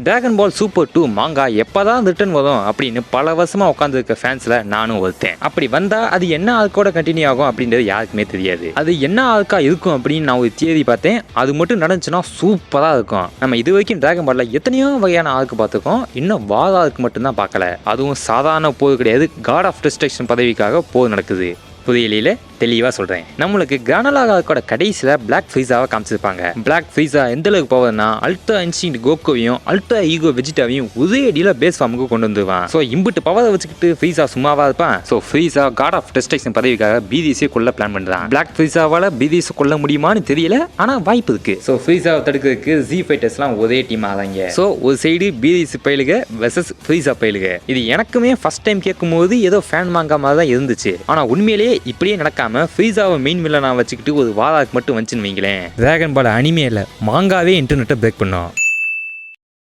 Dragon பால் super 2 மாங்கா எப்பதான் return வரும் அப்படின்னு பல வருஷமா உட்கார்ந்து இருக்க ஃபேன்ஸ்ல நானும் ஒருத்தேன். அப்படி வந்தா அது என்ன ஆல்கோட கண்டினியூ ஆகும் அப்படின்றது யாருக்குமே தெரியாது. அது என்ன ஆல்கா இருக்கும் அப்படின்னு நான் ஒரு தியரி பார்த்தேன். அது மட்டும் நடந்துச்சுன்னா சூப்பரா இருக்கும். நம்ம இது வரைக்கும் டிராகன் பால்ல எத்தனையோ வகையான ஆல்க்கு பார்த்துருக்கோம். இன்னும் வால் ஆல்க்கு மட்டும்தான் பார்க்கல. அதுவும் சாதாரண போர் கிடையாது, காட் ஆஃப் டிஸ்ட்ரக்ஷன் பதவிக்காக போர் நடக்குது. புரியலையில தெளிவாக சொல்கிறேன். நம்மளுக்கு கிரானலாகோட கடைசியில் பிளாக் ஃப்ரீஸாவை காமிச்சிருப்பாங்க. பிளாக் ஃப்ரீஸா எந்த அளவுக்கு போவதுன்னா அல்ட்ரா இன்ஸ்டிங்க்ட் கோகோவையும் அல்ட்ரா ஈகோ வெஜிட்டாவையும் ஒரே அடியில் பேஸ் ஃபார்முக்கு கொண்டு வந்துருவான். ஸோ இம்பிட்டு பவரை வச்சுக்கிட்டு ஃப்ரீஸா சும்மாவா இருப்பான். ஸோ ஃப்ரீஸா காட் ஆஃப் டிஸ்ட்ரக்ஷன் பதவிக்காக பிடிசியை கொள்ள பிளான் பண்ணுறான். பிளாக் ஃப்ரீஸாவால் பிடிசி கொள்ள முடியுமான்னு தெரியல, ஆனால் வாய்ப்பு இருக்கு. ஸோ ஃப்ரீஸாவை தடுக்கிறதுக்கு ஜி ஃபைட்டர்ஸ்லாம் ஒரே டீம் ஆதாங்க. ஸோ ஒரு சைடு பிடிசி பயிலுக வெர்சஸ் ஃப்ரீஸா பயிலுக. இது எனக்குமே ஃபர்ஸ்ட் டைம் கேட்கும்போது ஏதோ ஃபேன் மாங்கா மாதிரி தான் இருந்துச்சு. ஆனால் உண்மையிலேயே இப்படியே நடக்காம ஃப்ரீஸாவை மெயின் வில்லனா வச்சுக்கிட்டு ஒரு வாராக்கு மட்டும் வந்துச்சுன்னு வைங்களேன், டிராகன் பால் அனிமே இல்ல மாங்காவே இன்டர்நெட்டை பிரேக் பண்ணும்.